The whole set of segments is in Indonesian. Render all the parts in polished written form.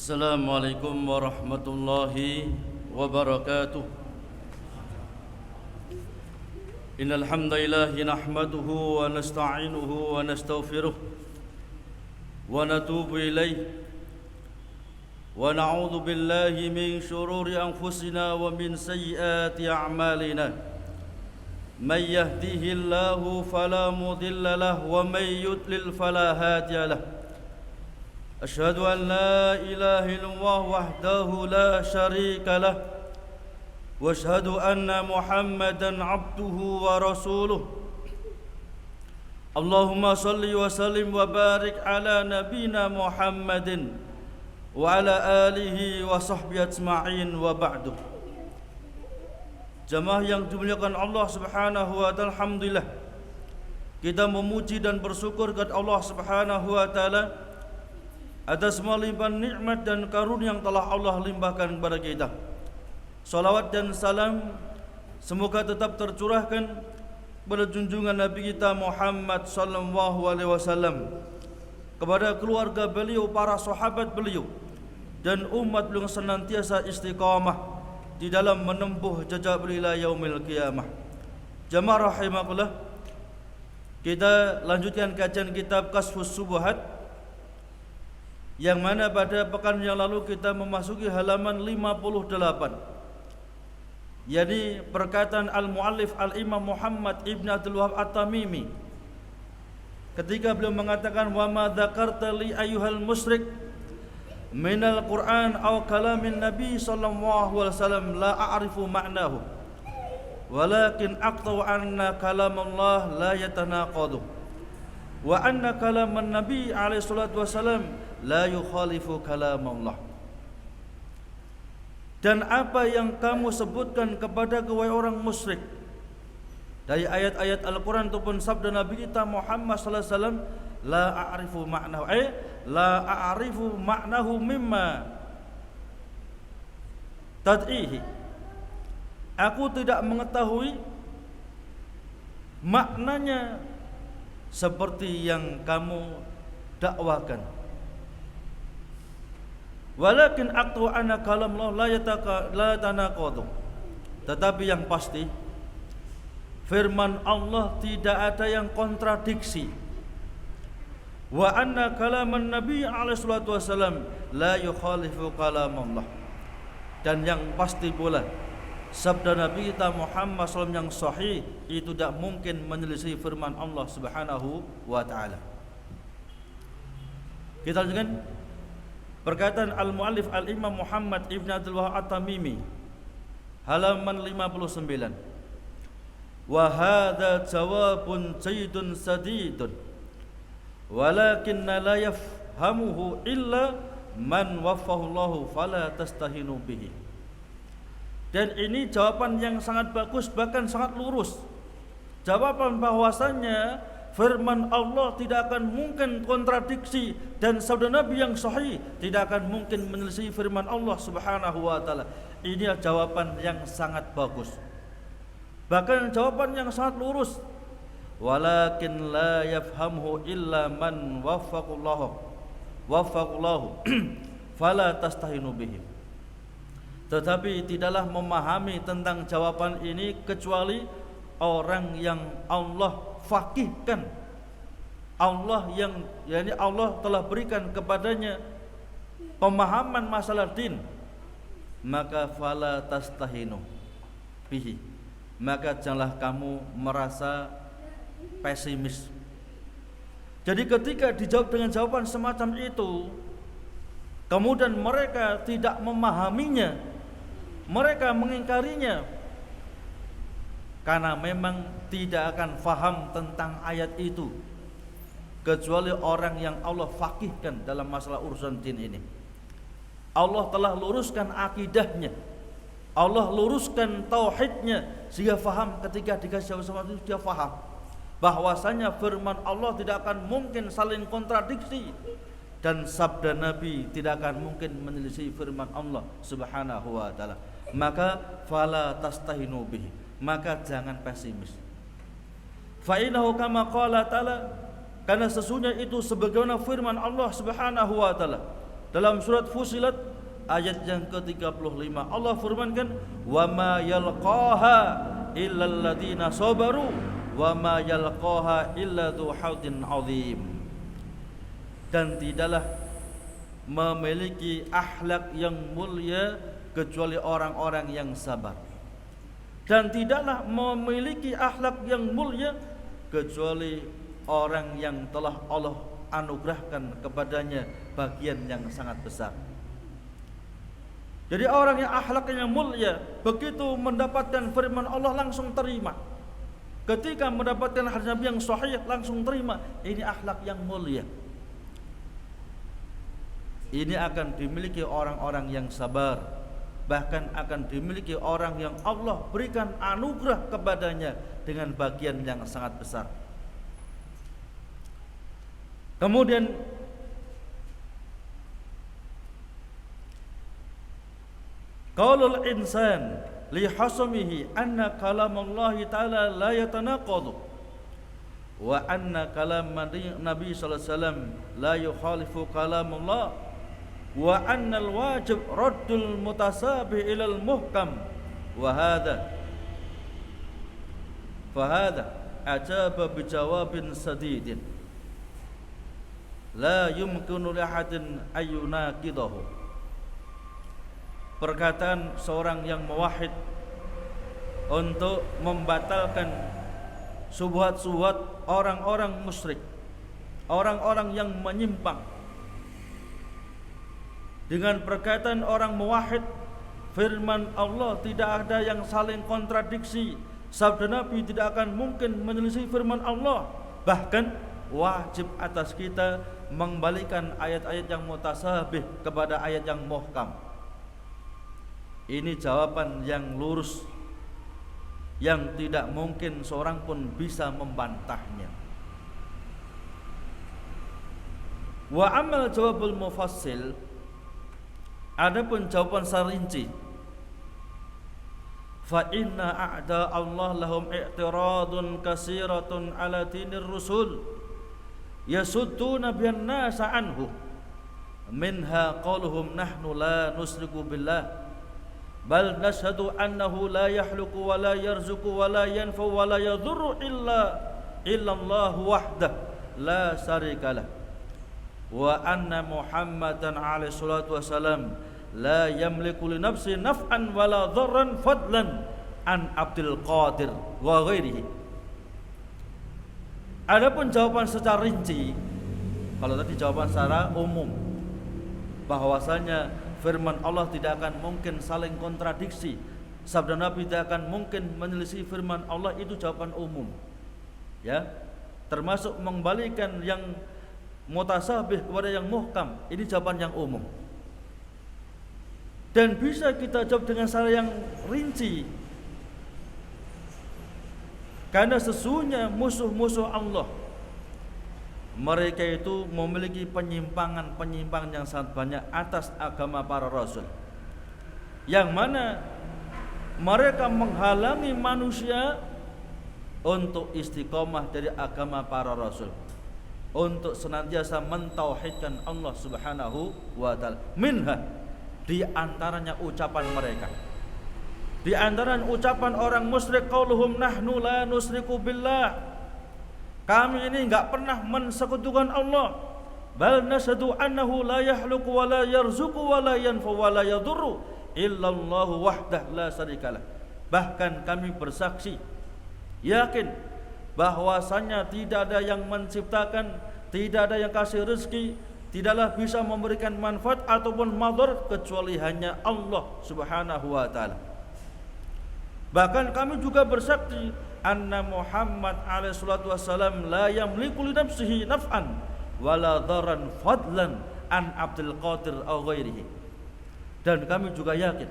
Assalamualaikum warahmatullahi wabarakatuh. Innal hamdalillah nahmaduhu wa nasta'inuhu wa nastaghfiruh wa natubu ilayh wa na'udzu billahi min shururi anfusina wa min sayyiati a'malina. May yahdihillahu fala mudilla lahu wa may yudlil fala hadiya lahu. أشهد أن لا إله إلا الله وحده لا شريك له وأشهد أن محمدا عبده ورسوله اللهم صل وسلم وبارك على نبينا محمد وعلى آله وصحبه أجمعين وبعد. Jamaah yang dimuliakan Allah Subhanahu wa taala, alhamdulillah kita memuji dan bersyukur kepada Allah Subhanahu wa taala atas semua limpahan nikmat dan karunia yang telah Allah limpahkan kepada kita. Salawat dan salam semoga tetap tercurahkan pada junjungan Nabi kita Muhammad sallallahu alaihi wasallam, kepada keluarga beliau, para sahabat beliau, dan umat beliau senantiasa istiqamah di dalam menempuh jejak beliau ila yaumil qiyamah. Jamaah rahimakumullah, kita lanjutkan kajian kitab Kashfus Syubhat, yang mana pada pekan yang lalu kita memasuki halaman 58, yakni perkataan al-muallif al-imam Muhammad ibn Abdul Wahab at-Tamimi ketika beliau mengatakan, wa ma dzakarta li ayyuhal musyrik minal Qur'an aw kalamin Nabi sallallahu alaihi wasallam la a'rifu ma'nahu walakin aqta'u anna kalam Allah la yatanaqadu wa anna kalaman Nabi alaihi salatu wasallam la yukhalifu kalam Allah. Dan apa yang kamu sebutkan kepada wahai orang musyrik dari ayat-ayat Al-Quran ataupun sabda Nabi kita Muhammad sallallahu alaihi wasallam, la a'rifu ma'nahu, la a'rifu ma'nahu mimma tad'ihi, aku tidak mengetahui maknanya seperti yang kamu dakwakan. Walakin aqtu anna kalam Allah la tanaqadu, tetapi yang pasti firman Allah tidak ada yang kontradiksi. Wa anna kalaman Nabi alaihi salatu wasallam la yukhalifu kalam Allah, dan yang pasti pula sabda Nabi kita Muhammad SAW yang sahih itu tidak mungkin menyelisih firman Allah Subhanahu wa taala. Kita lanjutkan perkataan al-muallif al-imam Muhammad ibn Abdul Wahab at-Tamimi, halaman 59. Wa hadza jawabun jayyidun sadidun walakinna la yafhamuhu illa man waffahu Allahu fala tastahinu bihi. Dan ini jawaban yang sangat bagus, bahkan sangat lurus. Jawaban bahwasannya firman Allah tidak akan mungkin kontradiksi, dan sabda Nabi yang sahih tidak akan mungkin menyelisih firman Allah Subhanahu wa taala. Ini jawaban yang sangat bagus, bahkan jawaban yang sangat lurus. Walakin la yafhamhu illa man waffaqallahu fala tastahinu bihim. Tetapi tidaklah memahami tentang jawaban ini kecuali orang yang Allah faqihkan, Allah yang yakni Allah telah berikan kepadanya pemahaman masalah din, maka fala tastahinu bihi, maka janganlah kamu merasa pesimis. Jadi ketika dijawab dengan jawaban semacam itu, kemudian mereka tidak memahaminya, mereka mengingkarinya, karena memang tidak akan faham tentang ayat itu kecuali orang yang Allah faqihkan dalam masalah urusan din ini. Allah telah luruskan akidahnya, Allah luruskan tauhidnya, sehingga faham. Ketika dikasih jawaban itu dia faham bahwasanya firman Allah tidak akan mungkin saling kontradiksi, dan sabda Nabi tidak akan mungkin menyelisih firman Allah Subhanahu wa taala. Maka fala tastahinu bihi, maka jangan pesimis. Fa innahu kama qala ta'ala, karena sesungguhnya itu sebagaimana firman Allah Subhanahu wa taala Dalam surat Fusilat ayat yang ke-35 Allah firmankan, "Wa ma yalqaha illal ladzina sabaru wa ma yalqaha illa dzu haudin azim." Dan tidaklah memiliki akhlak yang mulia kecuali orang-orang yang sabar. Dan tidaklah memiliki akhlak yang mulia kecuali orang yang telah Allah anugerahkan kepadanya bagian yang sangat besar. Jadi orang yang akhlaknya mulia begitu mendapatkan firman Allah langsung terima. Ketika mendapatkan hadis Nabi yang sahih langsung terima. Ini akhlak yang mulia. Ini akan dimiliki orang-orang yang sabar. Bahkan akan dimiliki orang yang Allah berikan anugerah kepadanya dengan bagian yang sangat besar. Kemudian qaulul insan li hasamihi anna kalamallahi ta'ala la yatanaqadu wa anna kalam Nabi sallallahu alaihi wasallam la yukhalifu kalamullah wa anna al-wajib raddul mutasabih ilal muhkam wa hadha ajaba bijawabin sadidin la yumkinu li ahadin ayyunaqidahu. Perkataan seorang yang muwahhid untuk membatalkan subhat-subhat orang-orang musyrik, orang-orang yang menyimpang. Dengan perkataan orang muwahhid, firman Allah tidak ada yang saling kontradiksi. Sabda Nabi tidak akan mungkin menyelisih firman Allah. Bahkan wajib atas kita mengembalikan ayat-ayat yang mutasabih kepada ayat yang muhkam. Ini jawaban yang lurus, yang tidak mungkin seorang pun bisa membantahnya. Wa amal jawabul mufassil, adapun jawaban sarinci, fa inna a'da Allah lahum i'tiradun kasiratun ala dinir rusul yasudduna bihan nasa anhu, minha qauluhum nahnu la nusriku billah bal nashhadu annahu la yahluku wa la yarzuqu wa la yanfu wa la yadhurru illa Allah wahdah la syarikalah wa anna Muhammadan alaihi salatu wasalam la yamliku li nafsi naf'an wa la dharran fadlan an Abdul Qadir wa ghairihi. Adapun jawaban secara rinci, kalau tadi jawaban secara umum bahwasanya firman Allah tidak akan mungkin saling kontradiksi, sabda Nabi tidak akan mungkin menyelisih firman Allah, itu jawaban umum. Ya, termasuk mengembalikan yang mutasabih kepada yang muhkam, ini jawaban yang umum. Dan bisa kita jawab dengan cara yang rinci. Karena sesungguhnya musuh-musuh Allah, mereka itu memiliki penyimpangan-penyimpangan yang sangat banyak atas agama para rasul, yang mana mereka menghalangi manusia untuk istiqomah dari agama para rasul, untuk senantiasa mentauhidkan Allah Subhanahu wa ta'ala. Minha, di antaranya ucapan mereka, di antaranya ucapan orang musyrik, qauluhum nahnu la nusriku billah, kami ini enggak pernah mensekutukan Allah. Bal nashhadu annahu la yahluku wa la yarzuqu wa la yanfu wa la yadurru illa Allah wahdah la syarikalah. Bahkan kami bersaksi, yakin bahwasanya tidak ada yang menciptakan, tidak ada yang kasih rezeki, tidaklah bisa memberikan manfaat ataupun madhar kecuali hanya Allah Subhanahu wa taala. Bahkan kami juga bersaksi anna Muhammad alaihi salatu wassalam la yamliku li nafsihi naf'an wala dharran fadlan an Abdul Qadir aw ghairihi. Dan kami juga yakin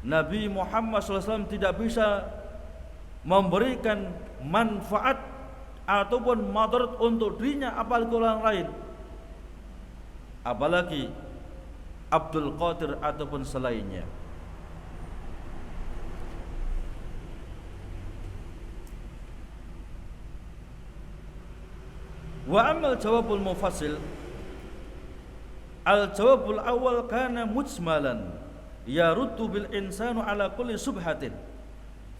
Nabi Muhammad SAW tidak bisa memberikan manfaat ataupun madarat untuk dirinya apalagi orang lain, apalagi Abdul Qadir ataupun selainnya. Wa amal jawabul mufassil, Al-jawabul awal kana mujmalan yaruddu bil insanu ala kulli subhatin.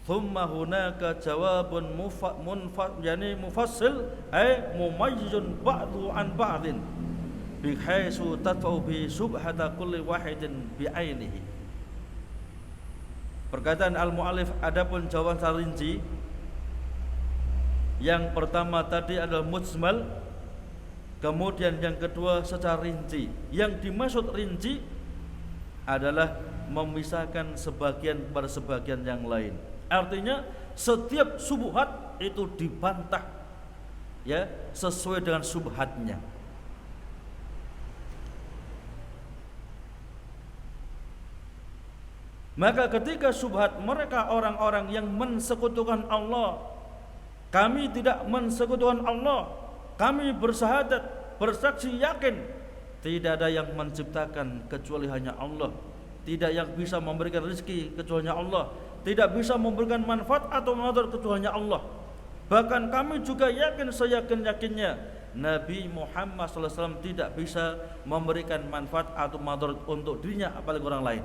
Thumma hunaka jawabun mufassil ay mumayyizun ba'du an ba'din bihaisu tadfa'u bi subhata kulli wahidin bi'ainihi. Perkataan al-mu'allif, adapun jawaban secara rinci yang pertama tadi adalah mujmal, kemudian yang kedua secara rinci. Yang dimaksud rinci adalah memisahkan sebagian pada sebagian yang lain. Artinya setiap subhat itu dibantah ya sesuai dengan subhatnya. Maka ketika subhat mereka orang-orang yang mensekutukan Allah, kami tidak mensekutukan Allah, kami bersyahadat, bersaksi yakin tidak ada yang menciptakan kecuali hanya Allah, tidak yang bisa memberikan rezeki kecuali hanya Allah, tidak bisa memberikan manfaat atau madarat kecuali hanya Allah. Bahkan kami juga yakin seyakin-yakinnya Nabi Muhammad SAW tidak bisa memberikan manfaat atau madarat untuk dirinya apalagi orang lain.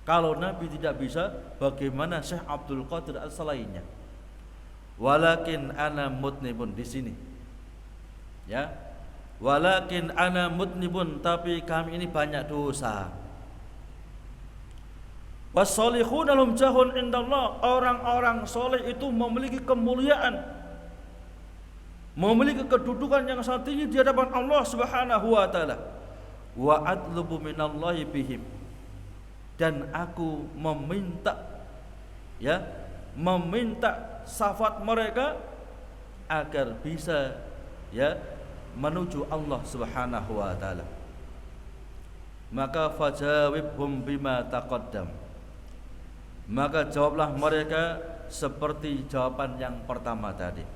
Kalau Nabi tidak bisa, bagaimana Syekh Abdul Qadir As-Selainnya? Walakin ana mudnibun di sini. Ya. Walakin ana mudnibun, tapi kami ini banyak dosa. Was-shalihuna lahum jahun indallah, orang-orang soleh itu memiliki kemuliaan, memiliki kedudukan yang sangat tinggi di hadapan Allah Subhanahu wa taala. Wa atlubu minallahi bihim, dan aku meminta syafaat mereka agar bisa menuju Allah Subhanahu wa taala. Maka fajawibhum bima taqaddam, maka jawablah mereka seperti jawaban yang pertama tadi.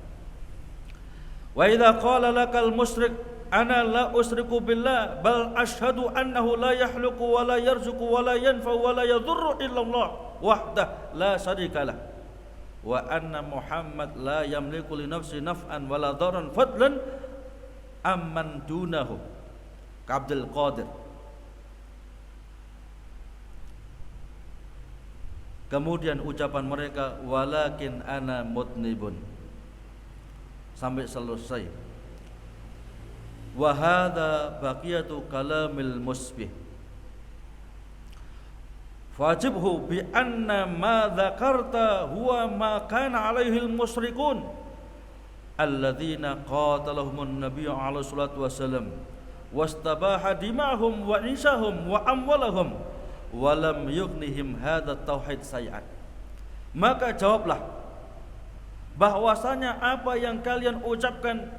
Wa idza qala lakal musyrik ana la usriku billah bal ashhadu annahu la yahluqu wa la yarzuqu wa la yanfa wa la yadhurru illa Allah wahdah la syarikalah wa anna Muhammad la yamliku li nafsi naf'an wa la dharran fadlan amman dunahu Abdul Qadir. Kemudian ucapan mereka walakin ana mudnibun sampai selesai. Wa hadza baqiyatu kalamil musbih fajibhu bi anna ma dzakarta huwa ma kana alaihi al-musyrikun alladzina qataluhumun nabiyyu alaihi salatu wasallam wastabaha dimahum wa isahum wa amwalahum wa lam yughnihim hadza tauhid sayyi'at. Maka jawablah bahwasanya apa yang kalian ucapkan,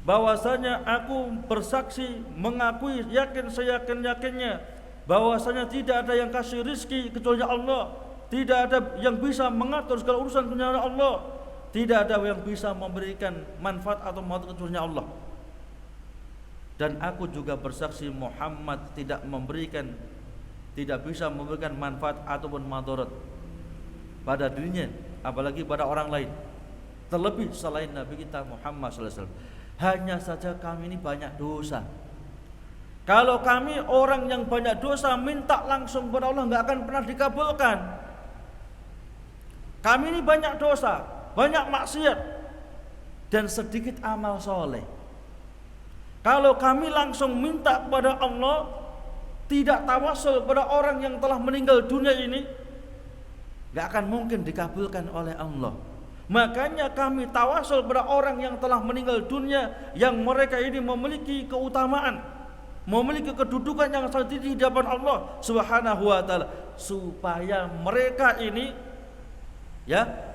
bahwasanya aku bersaksi mengakui yakin seyakin-yakinnya bahwasanya tidak ada yang kasih rizki kecuali Allah, tidak ada yang bisa mengatur segala urusan kecuali Allah, tidak ada yang bisa memberikan manfaat atau madarat kecuali Allah. Dan aku juga bersaksi Muhammad tidak bisa memberikan manfaat ataupun madarat pada dirinya apalagi pada orang lain, terlebih selain Nabi kita Muhammad SAW. Hanya saja kami ini banyak dosa. Kalau kami orang yang banyak dosa minta langsung kepada Allah nggak akan pernah dikabulkan. Kami ini banyak dosa, banyak maksiat dan sedikit amal soleh. Kalau kami langsung minta kepada Allah, tidak tawasul kepada orang yang telah meninggal dunia ini, nggak akan mungkin dikabulkan oleh Allah. Makanya kami tawasul kepada orang yang telah meninggal dunia, yang mereka ini memiliki keutamaan, memiliki kedudukan yang sangat tinggi di hadapan Allah Subhanahu wa taala, supaya mereka ini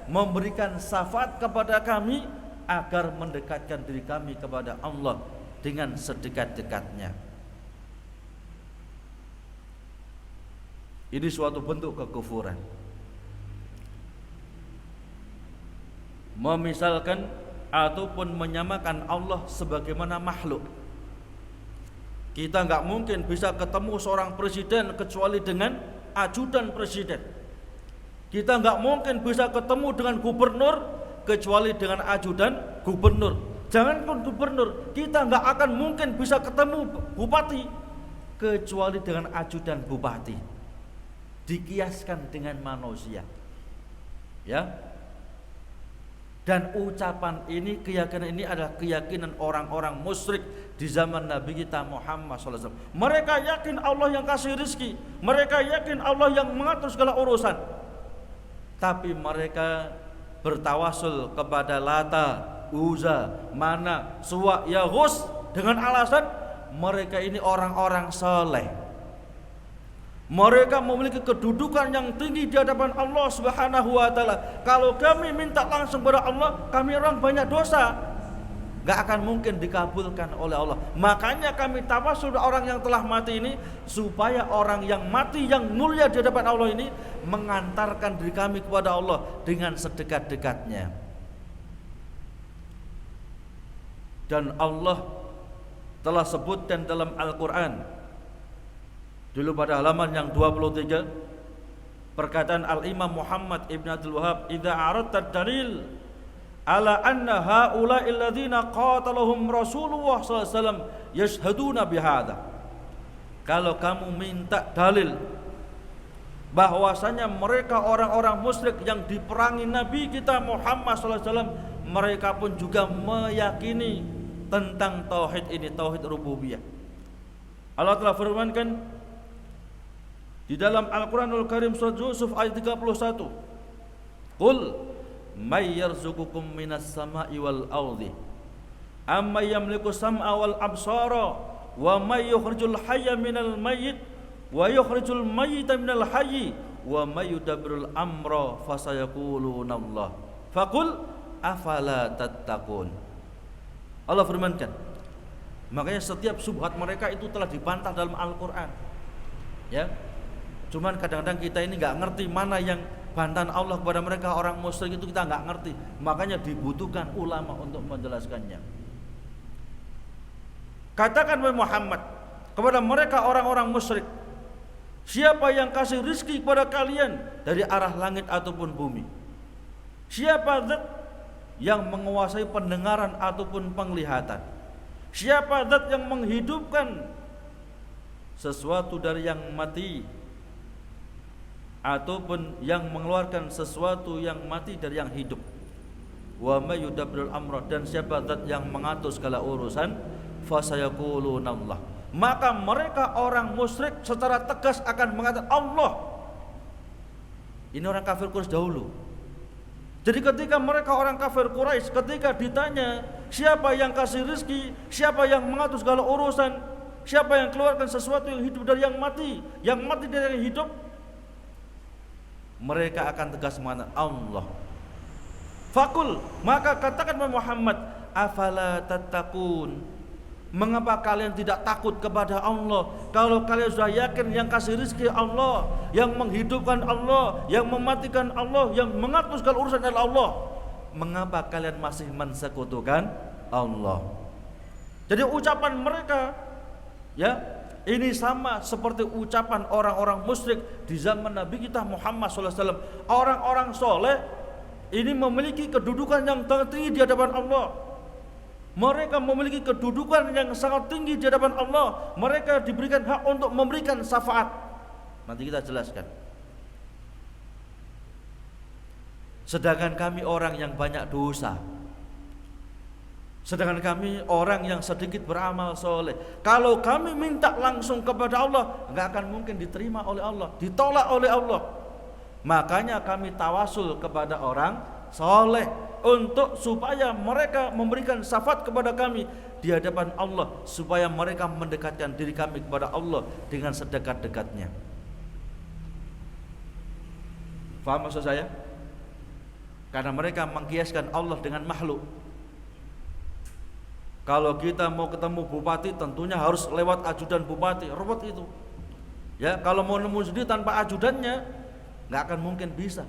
memberikan syafaat kepada kami agar mendekatkan diri kami kepada Allah dengan sedekat-dekatnya. Ini suatu bentuk kekufuran. Memisalkan ataupun menyamakan Allah sebagaimana makhluk. Kita nggak mungkin bisa ketemu seorang presiden kecuali dengan ajudan presiden. Kita nggak mungkin bisa ketemu dengan gubernur kecuali dengan ajudan gubernur. jangankan gubernur, kita nggak akan mungkin bisa ketemu bupati kecuali dengan ajudan bupati. Dikiaskan dengan manusia. Ya. Dan ucapan ini, keyakinan ini adalah keyakinan orang-orang musyrik di zaman Nabi kita Muhammad SAW. Mereka yakin Allah yang kasih rizki, mereka yakin Allah yang mengatur segala urusan. Tapi mereka bertawasul kepada Lata, Uzza, Mana, Suwa, Yaghus dengan alasan mereka ini orang-orang saleh. Mereka memiliki kedudukan yang tinggi di hadapan Allah Subhanahu wa taala. Kalau kami minta langsung kepada Allah, kami orang banyak dosa, gak akan mungkin dikabulkan oleh Allah. Makanya kami tawasul orang yang telah mati ini, supaya orang yang mati yang mulia di hadapan Allah ini mengantarkan diri kami kepada Allah dengan sedekat-dekatnya. Dan Allah telah sebutkan dalam Al-Quran dulu pada halaman yang 23, perkataan Al-Imam Muhammad Ibn Abdul Wahab, "Idza aradta dalil ala anna haula'il ladzina qatalahum Rasulullah sallallahu alaihi wasallam yashhaduna bihadza." Kalau kamu minta dalil bahwasanya mereka orang-orang musyrik yang diperangi Nabi kita Muhammad sallallahu alaihi wasallam, mereka pun juga meyakini tentang tauhid ini, tauhid rububiyah. Allah telah firmankan di dalam Al-Quranul Karim surat Yusuf ayat 31, "Qul may yarzuqukum minas sama'i wal ardi amma yamliku sam'a wal absara wa may yukhrijul hayya minal mayyit wa yukhrijul mayyita minal hayyi wa may yudabbirul amra fasayaquluna Allah faqul afala tattaqun." Allah firmankan, makanya setiap subhat mereka itu telah dibantah dalam Al-Quran. Ya, cuman kadang-kadang kita ini nggak ngerti mana yang bantahan Allah kepada mereka orang musyrik itu, kita nggak ngerti. Makanya dibutuhkan ulama untuk menjelaskannya. Katakan wahai Muhammad kepada mereka orang-orang musyrik, siapa yang kasih rizki kepada kalian dari arah langit ataupun bumi? Siapa zat yang menguasai pendengaran ataupun penglihatan? Siapa zat yang menghidupkan sesuatu dari yang mati ataupun yang mengeluarkan sesuatu yang mati dari yang hidup? Wa may yudabbirul amra, dan siapa zat yang mengatur segala urusan? Fasayaquluna Allah. Maka mereka orang musyrik secara tegas akan mengatakan Allah. Ini orang kafir Quraisy dahulu. Jadi ketika mereka orang kafir Quraisy, ketika ditanya siapa yang kasih rizki, siapa yang mengatur segala urusan, siapa yang keluarkan sesuatu yang hidup dari yang mati dari yang hidup, mereka akan tegas mengatakan Allah. Fakul, maka katakan Muhammad, afala tattaqun, mengapa kalian tidak takut kepada Allah? Kalau kalian sudah yakin yang kasih rizki Allah, yang menghidupkan Allah, yang mematikan Allah, yang mengatur segala urusan adalah Allah, mengapa kalian masih mensekutukan Allah? Jadi ucapan mereka, ya, ini sama seperti ucapan orang-orang musyrik di zaman Nabi kita Muhammad SAW. Orang-orang soleh ini memiliki kedudukan yang tinggi di hadapan Allah. Mereka memiliki kedudukan yang sangat tinggi di hadapan Allah. Mereka diberikan hak untuk memberikan syafaat. Nanti kita jelaskan. Sedangkan kami orang yang banyak dosa, sedangkan kami orang yang sedikit beramal soleh, kalau kami minta langsung kepada Allah, nggak akan mungkin diterima oleh Allah, ditolak oleh Allah. Makanya kami tawasul kepada orang soleh untuk supaya mereka memberikan syafaat kepada kami di hadapan Allah, supaya mereka mendekatkan diri kami kepada Allah dengan sedekat-dekatnya. Faham maksud saya? Karena mereka mengkiaskan Allah dengan makhluk. Kalau kita mau ketemu bupati, tentunya harus lewat ajudan bupati, ruwet itu. Ya, kalau mau nemu sendiri tanpa ajudannya, nggak akan mungkin bisa.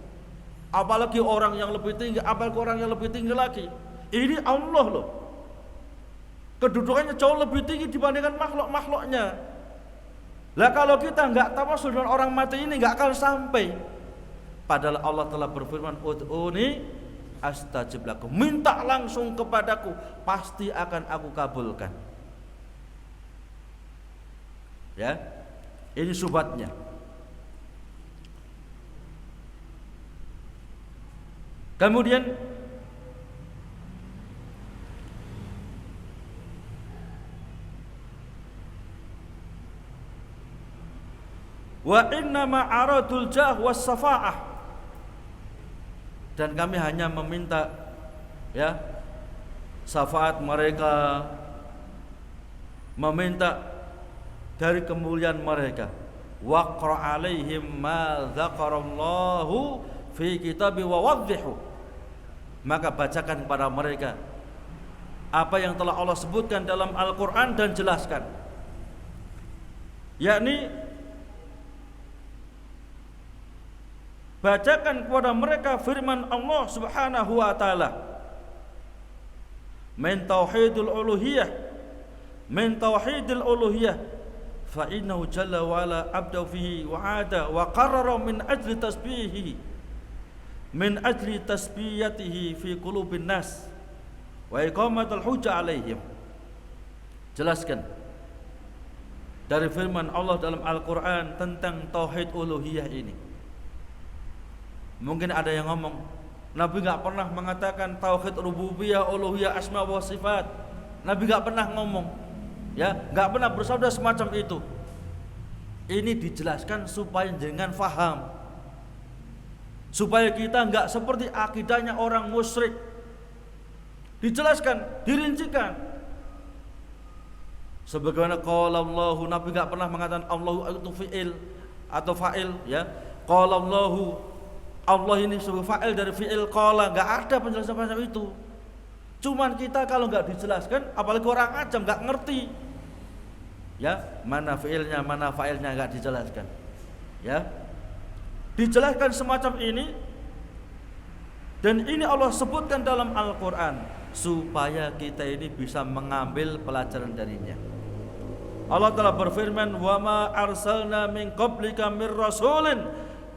Apalagi orang yang lebih tinggi, apalagi orang yang lebih tinggi lagi. Ini Allah loh, kedudukannya jauh lebih tinggi dibandingkan makhluk-makhluknya. Lah kalau kita nggak tawasul dengan orang mati ini, nggak akan sampai. Padahal Allah telah berfirman, ud'uni astajib lakum. Minta langsung kepadaku, pasti akan aku kabulkan. Ya, ini subhatnya. Kemudian wa innama aradul jah was safa'ah, dan kami hanya meminta ya syafaat mereka, meminta dari kemuliaan mereka. Waqra alaihim ma dzakarallahu fi kitabi wa wadhihu, maka bacakan kepada mereka apa yang telah Allah sebutkan dalam Al-Quran dan jelaskan, yakni bacakan kepada mereka firman Allah Subhanahu wa taala min tauhidul uluhiyah, min tauhidil uluhiyah fa innahu jalla wa ala abda fihi wa ada wa qarrara min ajli tasbihihi, min ajli tasbiyatihi fi qulubin nas wa iqamatul hujjah alaihim. Jelaskan dari firman Allah dalam Al-Quran tentang tauhid uluhiyah ini. Mungkin ada yang ngomong, Nabi gak pernah mengatakan tauhid rububiyah, uluhiyah, asma wa sifat. Nabi gak pernah ngomong, ya, gak pernah bersabda semacam itu. Ini dijelaskan supaya jangan faham, supaya kita gak seperti akidahnya orang musyrik. Dijelaskan, dirincikan. Sebagaimana qala Allahu, Nabi gak pernah mengatakan Allahu itu fi'il atau fa'il, ya. Qala Allahu, Allah ini sebagai fa'il dari fi'il qala, gak ada penjelasan macam itu. Cuman kita kalau gak dijelaskan, apalagi orang ajam gak ngerti, ya, mana fi'ilnya, mana fa'ilnya gak dijelaskan, ya. Dijelaskan semacam ini, dan ini Allah sebutkan dalam Al-Quran supaya kita ini bisa mengambil pelajaran darinya. Allah telah berfirman, wa ma arsalna min qablika mir rasulin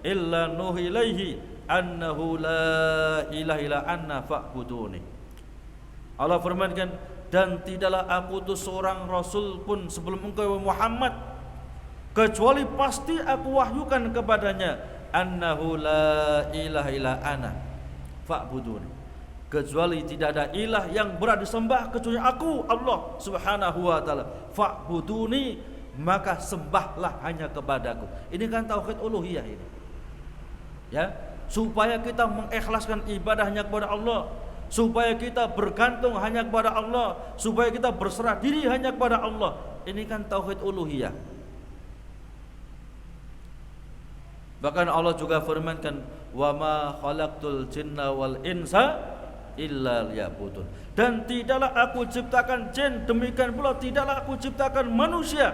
illa nuhi ilaihi annahu la ilaha illa anna fa'buduni. Allah firmankan, dan tidaklah aku utus seorang rasul pun sebelum engkau Muhammad kecuali pasti aku wahyukan kepadanya annahu la ilaha illa ana fa'buduni, kecuali tidak ada ilah yang berhak disembah kecuali aku, Allah Subhanahu wa taala. Fa'buduni, maka sembahlah hanya kepadaku. Ini kan tauhid uluhiyah ini, ya, supaya kita mengikhlaskan ibadahnya kepada Allah, supaya kita bergantung hanya kepada Allah, supaya kita berserah diri hanya kepada Allah. Ini kan tauhid uluhiyah. Bahkan Allah juga firmankan, wa ma khalaqtul jinna wal insa illa liya'budun, dan tidaklah aku ciptakan jin, demikian pula tidaklah aku ciptakan manusia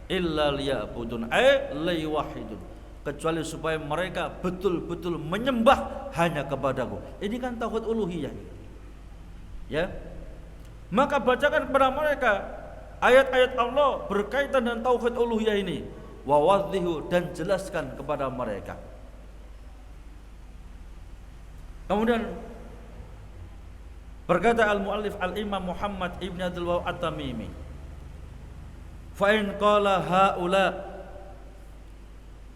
illa liya'budun ay liwahidun, kecuali supaya mereka betul-betul menyembah hanya kepadaku. Ini kan tauhid uluhiyah, ya. Maka bacakan kepada mereka ayat-ayat Allah berkaitan dengan tauhid uluhiyah ini, wa wadhihu, dan jelaskan kepada mereka. Kemudian berkata al-muallif al-imam Muhammad ibn Abdul Wahhab at-Tamimi, fa in qala haula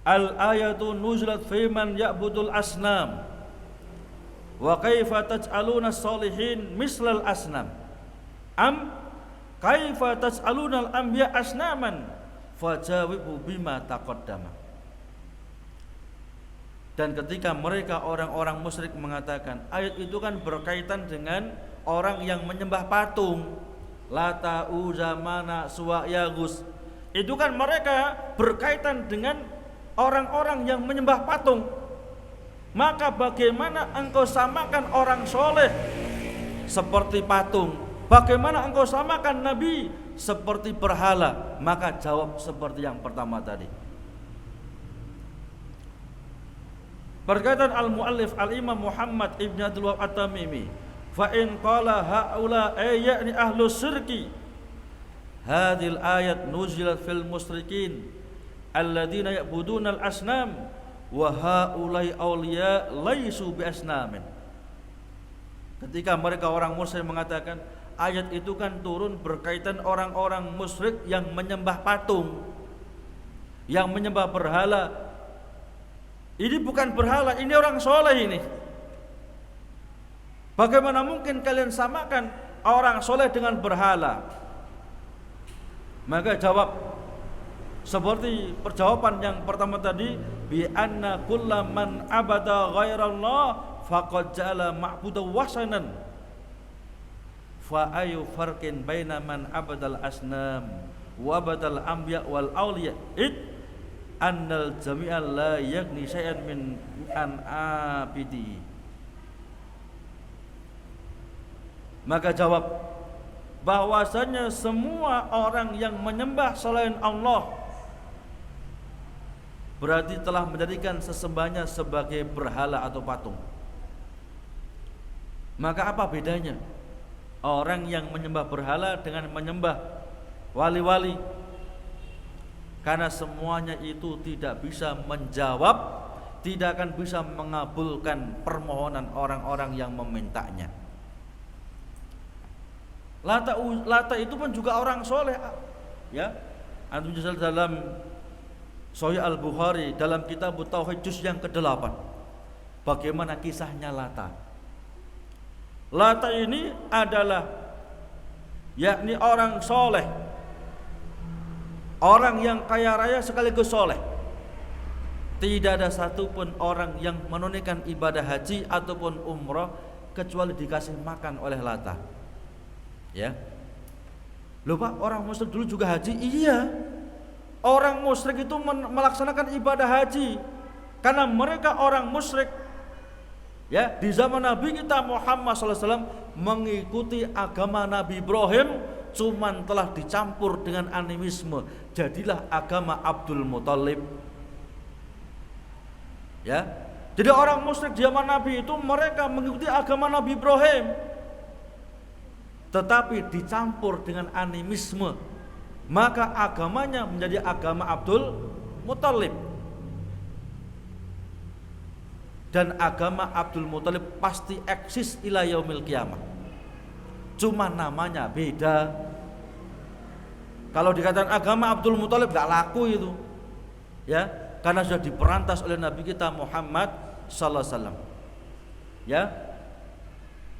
al-ayatu nuzilat fi man ya'budul asnam wa kaifa taj'aluna as-salihin mislal asnam am kaifa taj'aluna al-anbiya asnaman fajawibu bima taqaddama. Dan ketika mereka orang-orang musyrik mengatakan ayat itu kan berkaitan dengan orang yang menyembah patung, Lata, Uzza, Mana, Suwa, Yagus, itu kan mereka berkaitan dengan orang-orang yang menyembah patung. Maka bagaimana engkau samakan orang soleh seperti patung? Bagaimana engkau samakan Nabi seperti berhala? Maka jawab seperti yang pertama tadi. Berkaitan al-muallif al-imam Muhammad ibn Abdul Wahhab at-Tamimi, fa in qala haula ayatni ahlu syirki hadhil ayat nuzilat fil musyrikin alladziina ya'buduna al-asnam wa haula'i awliya laisu bi asnamin. Ketika mereka orang musyrik mengatakan ayat itu kan turun berkaitan orang-orang musyrik yang menyembah patung, yang menyembah berhala. Ini bukan berhala, ini orang soleh ini. Bagaimana mungkin kalian samakan orang soleh dengan berhala? Maka jawab seperti perjawaban yang pertama tadi, bi anna kullaman abada ghairallah faqad ja'ala ma'budaw wasanan. Fa ayu farqin baina man abadal asnam wa abadal anbiya wal awliya id annal jami'a la yaghni syai'an min an abidi. Maka jawab bahwasanya semua orang yang menyembah selain Allah berarti telah menjadikan sesembahannya sebagai berhala atau patung. Maka apa bedanya orang yang menyembah berhala dengan menyembah wali-wali? Karena semuanya itu tidak bisa menjawab, tidak akan bisa mengabulkan permohonan orang-orang yang memintanya. Lata itu pun juga orang soleh, ya. Antum jazal dalam Sahih Al-Bukhari dalam kitab Tauhid juz yang ke-8. Bagaimana kisahnya Lata? Lata ini adalah yakni orang soleh, orang yang kaya raya sekaligus soleh. Tidak ada satupun orang yang menunaikan ibadah haji ataupun umrah kecuali dikasih makan oleh Lata. Ya, loh Pak, orang musyrik dulu juga haji? Iya, orang musyrik itu melaksanakan ibadah haji karena mereka orang musyrik. Ya, di zaman Nabi kita Muhammad SAW mengikuti agama Nabi Ibrahim, cuman telah dicampur dengan animisme, jadilah agama Abdul Muthalib. Ya, jadi orang musyrik zaman Nabi itu mereka mengikuti agama Nabi Ibrahim, tetapi dicampur dengan animisme, maka agamanya menjadi agama Abdul Muthalib. Dan agama Abdul Muthalib pasti eksis ila yaumil qiyamah, cuma namanya beda. Kalau dikatakan agama Abdul Muthalib gak laku itu, ya, karena sudah diperantas oleh Nabi kita Muhammad sallallahu alaihi wasallam. Ya,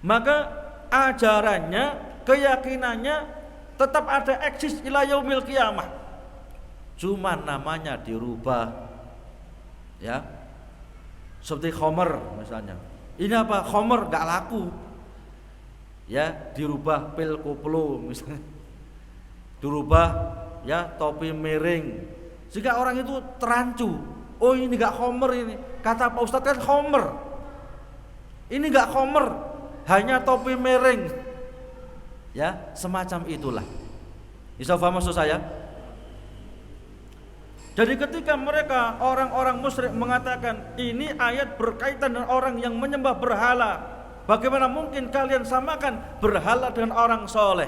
maka ajarannya, keyakinannya tetap ada eksis ila yaumil qiyamah, cuma namanya dirubah. Ya, seperti khomer misalnya, ini apa, khomer gak laku, ya, dirubah pil koplo misalnya, dirubah ya topi miring, sehingga orang itu terancu, oh ini gak khomer, ini kata Pak Ustadz kan khomer, ini gak khomer, hanya topi miring, ya, semacam itulah. Bisa paham maksud saya? Jadi ketika mereka orang-orang musyrik mengatakan ini ayat berkaitan dengan orang yang menyembah berhala, bagaimana mungkin kalian samakan berhala dengan orang soleh?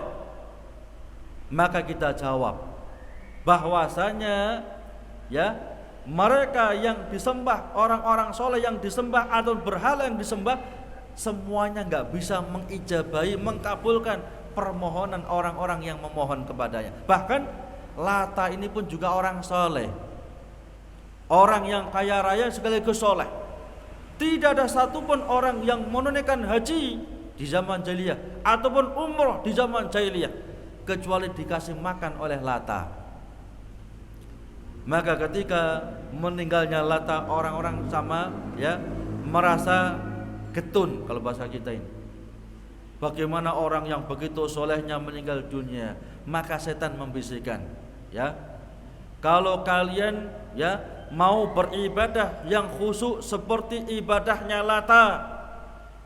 Maka kita jawab bahwasanya, ya, mereka yang disembah, orang-orang soleh yang disembah atau berhala yang disembah, semuanya nggak bisa mengijabahi, mengkabulkan permohonan orang-orang yang memohon kepadanya. Bahkan Lata ini pun juga orang soleh, orang yang kaya raya sekaligus soleh. Tidak ada satupun orang yang menunaikan haji di zaman jahiliyah ataupun umroh di zaman jahiliyah kecuali dikasih makan oleh Lata. Maka ketika meninggalnya Lata, orang-orang sama, ya, merasa getun kalau bahasa kita ini. Bagaimana orang yang begitu solehnya meninggal dunia? Maka setan membisikkan, ya, kalau kalian, ya, mau beribadah yang khusyuk seperti ibadahnya Lata,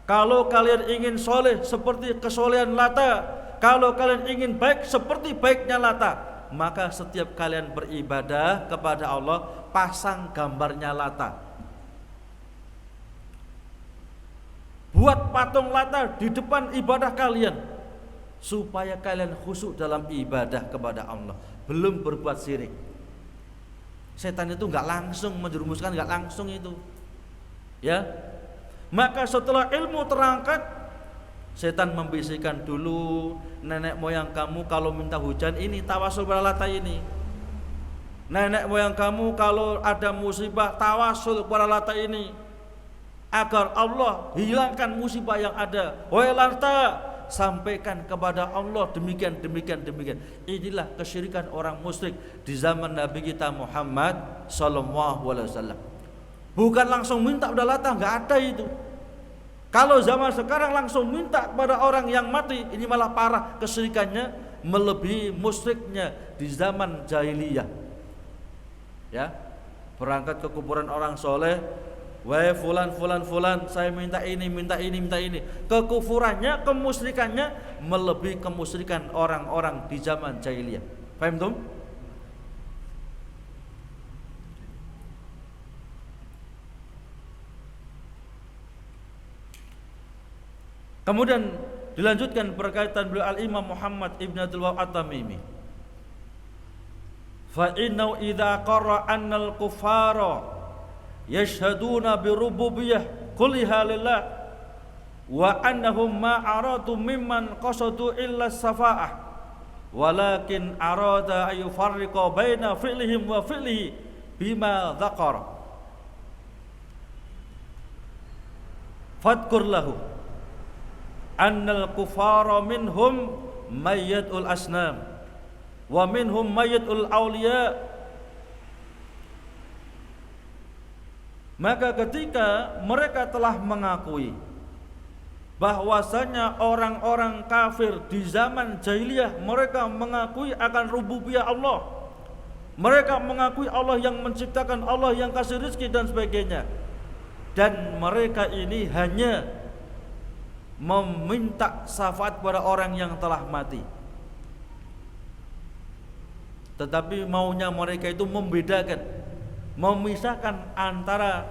kalau kalian ingin soleh seperti kesolehan Lata, kalau kalian ingin baik seperti baiknya Lata, maka setiap kalian beribadah kepada Allah pasang gambarnya Lata. Buat patung Lata di depan ibadah kalian supaya kalian khusyuk dalam ibadah kepada Allah, belum berbuat syirik. Setan itu nggak langsung menjerumuskan, nggak langsung itu, ya. Maka setelah ilmu terangkat, Setan membisikkan dulu, nenek moyang kamu kalau minta hujan ini tawasul pada Lata ini. Nenek moyang kamu kalau ada musibah tawasul kepada Lata ini, agar Allah hilangkan musibah yang ada. Wahai Lata, sampaikan kepada Allah demikian. Inilah kesyirikan orang musyrik di zaman Nabi kita Muhammad sallallahu alaihi wasallam. Bukan langsung minta kepada Lata, enggak ada itu. Kalau zaman sekarang langsung minta kepada orang yang mati, ini malah parah kesyirikannya, melebihi musyriknya di zaman jahiliyah. Ya, berangkat ke kuburan orang soleh, wahai fulan, saya minta ini. Kekufurannya, kemusyrikannya melebihi kemusyrikan orang-orang di zaman jahiliyah. Paham tuh? Kemudian dilanjutkan berkaitan beliau Al-Imam Muhammad Ibn Abdul Wahab At-Tamimi. Fa innahu idza qara annal kuffara yashhaduna bi rububiyyah kulliha lillah wa annahum ma aradu mimman qasadu illa as-safa'ah walakin arada ay yufarriqa baina fi'lihim wa fi'lihi bima dzakara fadkur lahu annal kufara minhum mayyatul asnam wa minhum mayyatul awliya. Maka ketika mereka telah mengakui bahwasanya orang-orang kafir di zaman jahiliyah mereka mengakui akan rububiyah Allah, mereka mengakui Allah yang menciptakan, Allah yang kasih rezeki dan sebagainya, dan mereka ini hanya meminta syafaat kepada orang yang telah mati. Tetapi maunya mereka itu membedakan, memisahkan antara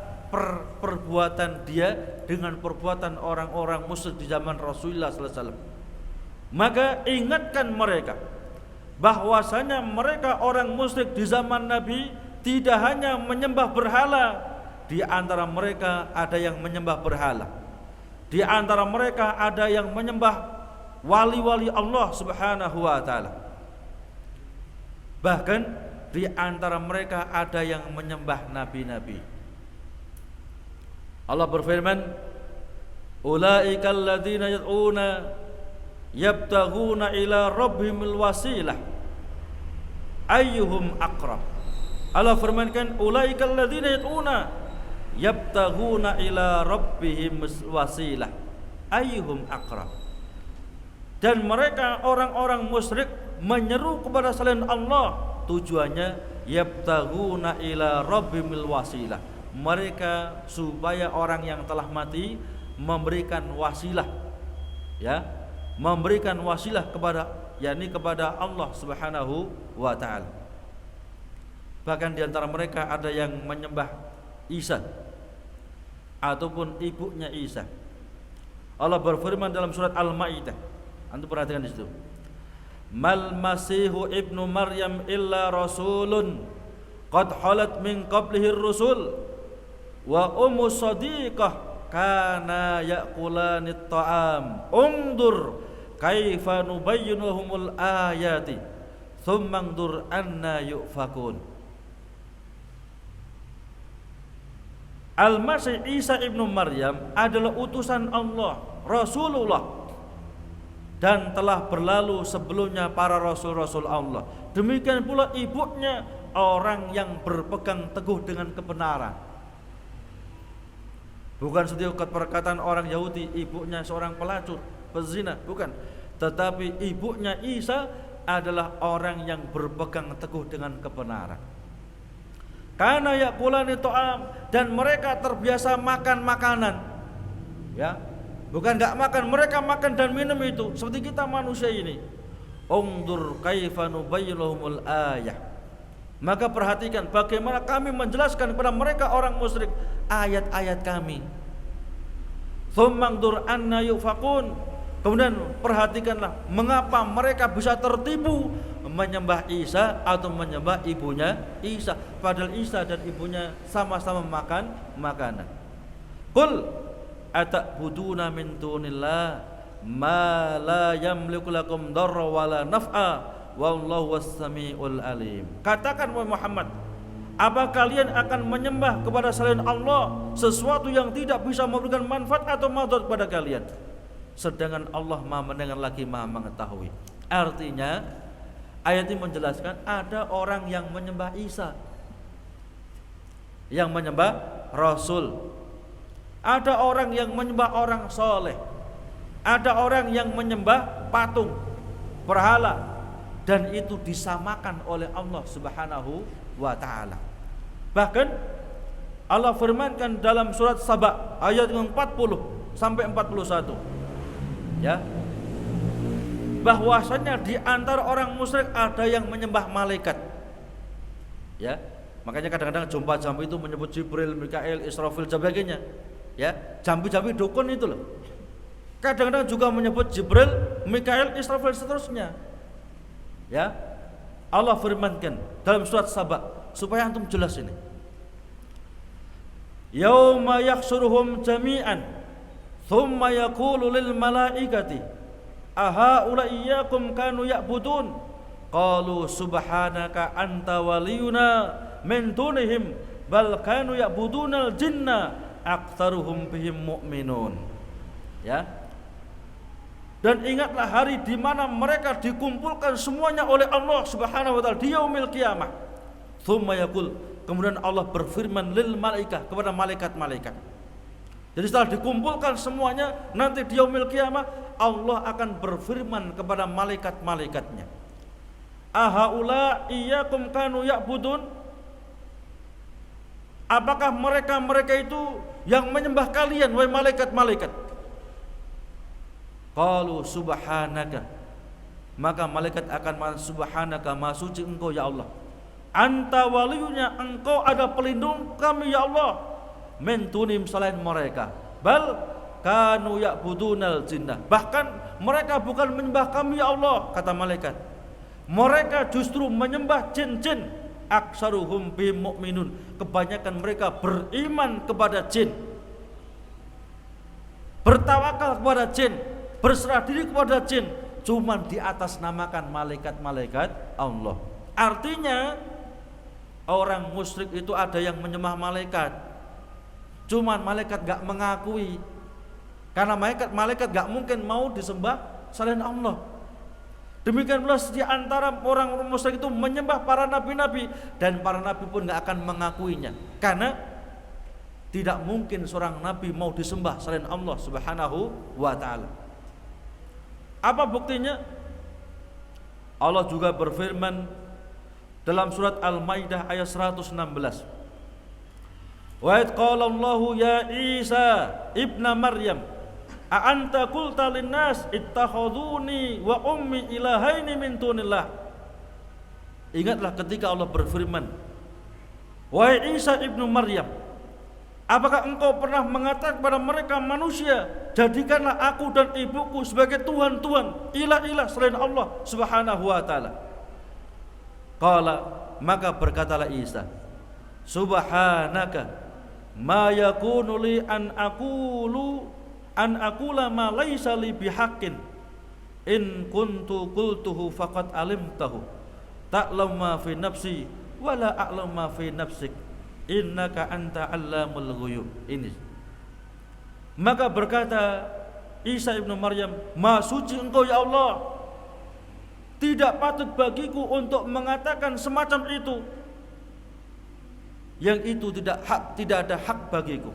perbuatan dia dengan perbuatan orang-orang musyrik di zaman Rasulullah sallallahu alaihi wasallam. Maka ingatkan mereka bahwasanya mereka orang musyrik di zaman Nabi tidak hanya menyembah berhala, di antara mereka ada yang menyembah berhala. Di antara mereka ada yang menyembah wali-wali Allah Subhanahu wa taala. Bahkan di antara mereka ada yang menyembah nabi-nabi. Allah berfirman, "Ulaikal ladzina yad'una yabtaghuna ila rabbihimul wasilah ayyuhum aqrab." Allah firmankan, "Ulaikal ladzina yad'una yabtaghuna ila rabbihim wasilah ayyuhum aqrab." Dan mereka orang-orang musyrik menyeru kepada selain Allah, tujuannya yabtaghuna ila rabbihimil wasilah, mereka supaya orang yang telah mati memberikan wasilah, ya, memberikan wasilah kepada, yakni kepada Allah Subhanahu wa taala. Bahkan di antara mereka ada yang menyembah Isa ataupun ibunya Isa. Allah berfirman dalam surat Al-Maidah, antum perhatikan di situ. Mal masihu ibnu Maryam illa rasulun qad halat min qablihi rusul wa ummu sadiqah kana ya'kulanit ta'am undur kaifa nubayyinu lahumul ayati thumma andur anna yufakun. Al-Masih Isa ibnu Maryam adalah utusan Allah, Rasulullah, dan telah berlalu sebelumnya para rasul-rasul Allah. Demikian pula ibunya orang yang berpegang teguh dengan kebenaran. Bukan seperti perkataan orang Yahudi, ibunya seorang pelacur, pezina, bukan. Tetapi ibunya Isa adalah orang yang berpegang teguh dengan kebenaran. Karena yakulani ta'am, dan mereka terbiasa makan makanan, ya, bukan enggak makan, mereka makan dan minum itu seperti kita manusia ini. Undur kaifa nubayyinul ayah, maka perhatikan bagaimana kami menjelaskan kepada mereka orang musyrik ayat-ayat kami. Tsummandur anna yufakun, kemudian perhatikanlah mengapa mereka bisa tertipu menyembah Isa atau menyembah ibunya Isa, padahal Isa dan ibunya sama-sama makan makanan. Qul atabuduna min dunillah, ma la yamliku lakum darra wala naf'a wallahu was-sami'ul alim. Katakan wahai Muhammad, apa kalian akan menyembah kepada selain Allah sesuatu yang tidak bisa memberikan manfaat atau madarat kepada kalian, sedangkan Allah Maha mendengar lagi Maha mengetahui. Artinya ayat ini menjelaskan ada orang yang menyembah Isa, yang menyembah Rasul, ada orang yang menyembah orang soleh, ada orang yang menyembah patung, berhala, dan itu disamakan oleh Allah Subhanahu wa ta'ala. Bahkan Allah firmankan dalam surat Saba ayat yang 40 sampai 41, ya, bahwasanya di antara orang musyrik ada yang menyembah malaikat. Ya, makanya kadang-kadang jambi itu menyebut Jibril, Mikail, Israfil, sebagainya. Ya, jambi-jambi dukun itu loh. Kadang-kadang juga menyebut Jibril, Mikail, Israfil, seterusnya. Ya, Allah firmankan dalam surat Saba supaya antum jelas ini. Yauma yahsyuruhum jami'an thumma yaqulu lil malaikati ahaula iyyakum kanu ya'budun qalu subhanaka anta waliyuna min dunihim bal kanu ya'budunal jinna aktsaruhum bihim mu'minun. Ya. Dan ingatlah hari di mana mereka dikumpulkan semuanya oleh Allah Subhanahu wa taala di yaumil qiyamah. Tsumma yaqul, kemudian Allah berfirman lil malaikah, kepada malaikat-malaikat. Jadi setelah dikumpulkan semuanya nanti di yaumil qiyamah, Allah akan berfirman kepada malaikat-malaikatnya. Ahaula iyyakum kanu ya'budun? Apakah mereka itu yang menyembah kalian wahai malaikat-malaikat? Qalu subhanaka, maka malaikat akan mengatakan subhanaka, maha suci engkau ya Allah, anta waliyunya, engkau ada pelindung kami ya Allah, min tunim selain mereka, bal kanu ya'budunal jinnah, bahkan mereka bukan menyembah kami ya Allah, kata malaikat, mereka justru menyembah jin-jin. Aksaruhum bihim mu'minun, kebanyakan mereka beriman kepada jin, bertawakal kepada jin, berserah diri kepada jin, cuman di atas namakan malaikat-malaikat Allah. Artinya orang musyrik itu ada yang menyembah malaikat, cuman malaikat gak mengakui, karena malaikat gak mungkin mau disembah selain Allah. Demikian pula di antara orang musyrik itu menyembah para nabi-nabi, dan para nabi pun gak akan mengakuinya, karena tidak mungkin seorang nabi mau disembah selain Allah Subhanahu wa ta'ala. Apa buktinya? Allah juga berfirman dalam surat Al-Maidah ayat 116. Wa id qala Allahu ya Isa ibna Maryam a anta qulta linnas ittakhaduni wa ummi ilahaini min dunillah. Ingatlah ketika Allah berfirman, wahai Isa ibnu Maryam, apakah engkau pernah mengatakan kepada mereka manusia, jadikanlah aku dan ibuku sebagai Tuhan-Tuhan, ilah-ilah selain Allah Subhanahu wa ta'ala. Qala, maka berkatalah Isa, subhanaka ma yakunu li an aqula ma laisa li bihaqqin in kuntu qultuhu faqad alimtahu ta'lamu ma fi nafsi wa la a'lamu ma fi nafsik innaka anta allamul ghuyub. Ini. Maka berkata Isa ibnu Maryam, maha suci engkau ya Allah, tidak patut bagiku untuk mengatakan semacam itu, yang itu tidak ada hak bagiku.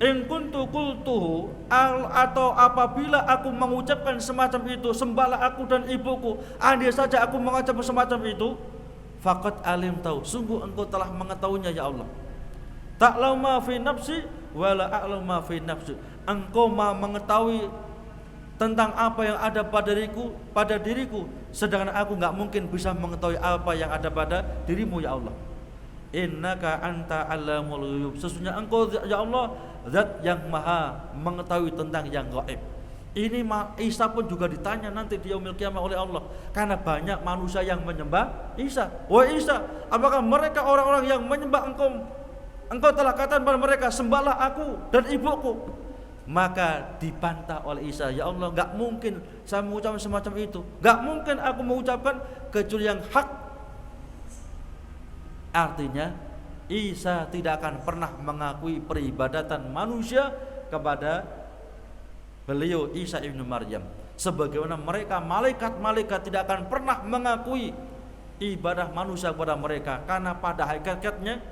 In kuntu qultuhu, atau apabila aku mengucapkan semacam itu, sembahlah aku dan ibuku, andai saja aku mengucapkan semacam itu, faqad alim tahu, sungguh engkau telah mengetahuinya ya Allah. Ta'lamu ma fi nafsi wa la a'lamu ma fi nafsi, engkau maha mengetahui tentang apa yang ada pada diriku, sedangkan aku enggak mungkin bisa mengetahui apa yang ada pada dirimu ya Allah. Innaka anta allamul ghuyub, sesungguhnya engkau ya Allah zat yang maha mengetahui tentang yang gaib. Ini Isa pun juga ditanya nanti di yaumil qiyamah oleh Allah, karena banyak manusia yang menyembah Isa. Wahai Isa, apakah mereka orang-orang yang menyembah engkau telah katakan kepada mereka, sembahlah aku dan ibuku, Maka dibantah oleh Isa, ya Allah, gak mungkin saya mengucapkan semacam itu, gak mungkin aku mengucapkan kecuali yang hak. Artinya Isa tidak akan pernah mengakui peribadatan manusia kepada beliau Isa ibnu Maryam, sebagaimana mereka malaikat-malaikat tidak akan pernah mengakui ibadah manusia kepada mereka, karena pada hakikatnya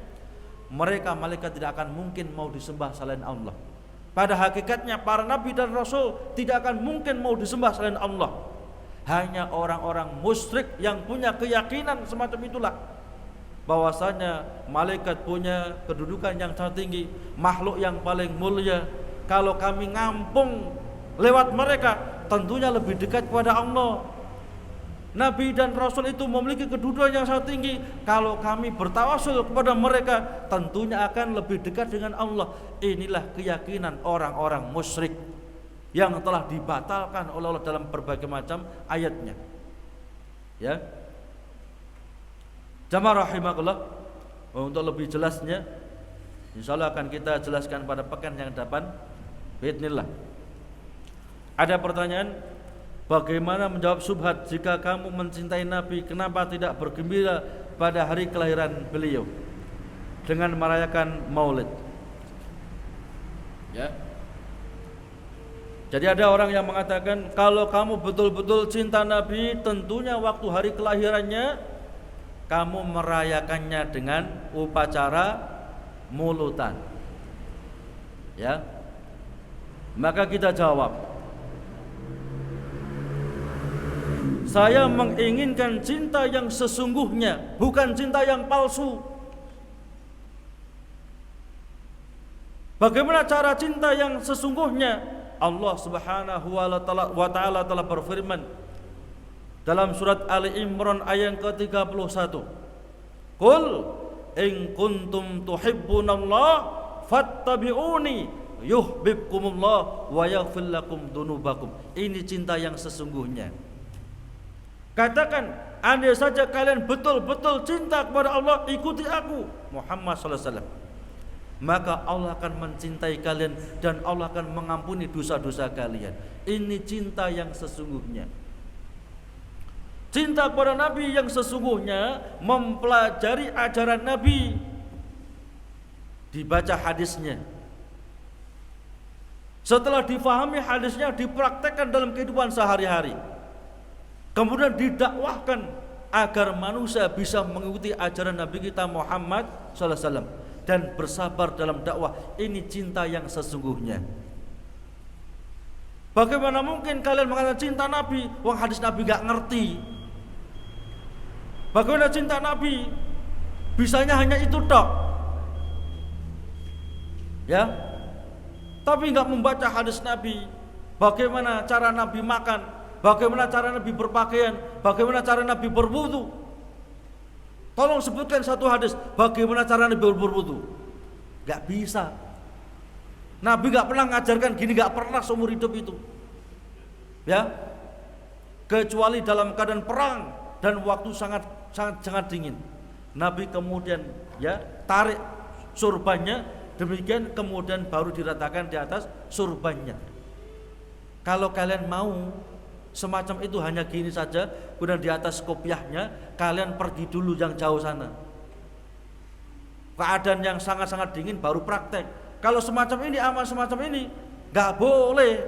mereka malaikat tidak akan mungkin mau disembah selain Allah. Pada hakikatnya para nabi dan rasul tidak akan mungkin mau disembah selain Allah. Hanya orang-orang musyrik yang punya keyakinan semacam itulah, bahwasanya malaikat punya kedudukan yang sangat tinggi, makhluk yang paling mulia. Kalau kami ngampung lewat mereka, tentunya lebih dekat kepada Allah. Nabi dan Rasul itu memiliki kedudukan yang sangat tinggi. Kalau kami bertawasul kepada mereka, tentunya akan lebih dekat dengan Allah. Inilah keyakinan orang-orang musyrik yang telah dibatalkan oleh Allah dalam berbagai macam ayatnya. Ya, jamaah rahimakumullah. Untuk lebih jelasnya, insyaallah akan kita jelaskan pada pekan yang depan, bismillah. Ada pertanyaan, bagaimana menjawab syubhat jika kamu mencintai Nabi, kenapa tidak bergembira pada hari kelahiran beliau dengan merayakan Maulid? Ya. Jadi ada orang yang mengatakan, kalau kamu betul-betul cinta Nabi, tentunya waktu hari kelahirannya kamu merayakannya dengan upacara mulutan. Ya. Maka kita jawab, saya menginginkan cinta yang sesungguhnya, bukan cinta yang palsu. Bagaimana cara cinta yang sesungguhnya? Allah Subhanahu wa ta'ala telah berfirman dalam surat Ali Imran ayat ke-31, Qul in kuntum tuhibbunallah fattabi'uni yuhibbukumullah wa yaghfir lakum dunubakum. Ini cinta yang sesungguhnya. Katakan, andai saja kalian betul-betul cinta kepada Allah, ikuti aku Muhammad sallallahu alaihi wasallam, maka Allah akan mencintai kalian dan Allah akan mengampuni dosa-dosa kalian. Ini cinta yang sesungguhnya. Cinta kepada Nabi yang sesungguhnya mempelajari ajaran Nabi, dibaca hadisnya, setelah difahami hadisnya, dipraktekkan dalam kehidupan sehari-hari, kemudian didakwahkan agar manusia bisa mengikuti ajaran Nabi kita Muhammad sallallahu alaihi wasallam dan bersabar dalam dakwah. Ini cinta yang sesungguhnya. Bagaimana mungkin kalian mengatakan cinta Nabi, wong hadis Nabi gak ngerti? Bagaimana cinta Nabi? Bisanya hanya itu tok. Ya. Tapi gak membaca hadis Nabi. Bagaimana cara Nabi makan? Bagaimana cara Nabi berpakaian? Bagaimana cara Nabi berwudu? Tolong sebutkan satu hadis bagaimana cara Nabi berwudu. Gak bisa. Nabi gak pernah ngajarkan gini, gak pernah seumur hidup itu. Ya. Kecuali dalam keadaan perang dan waktu sangat dingin. Nabi kemudian ya tarik surbannya, demikian kemudian baru diratakan di atas surbannya. Kalau kalian mau semacam itu hanya gini saja, kemudian di atas kopiahnya, kalian pergi dulu yang jauh sana. Keadaan yang sangat-sangat dingin baru praktek. Kalau semacam ini, amal semacam ini, gak boleh.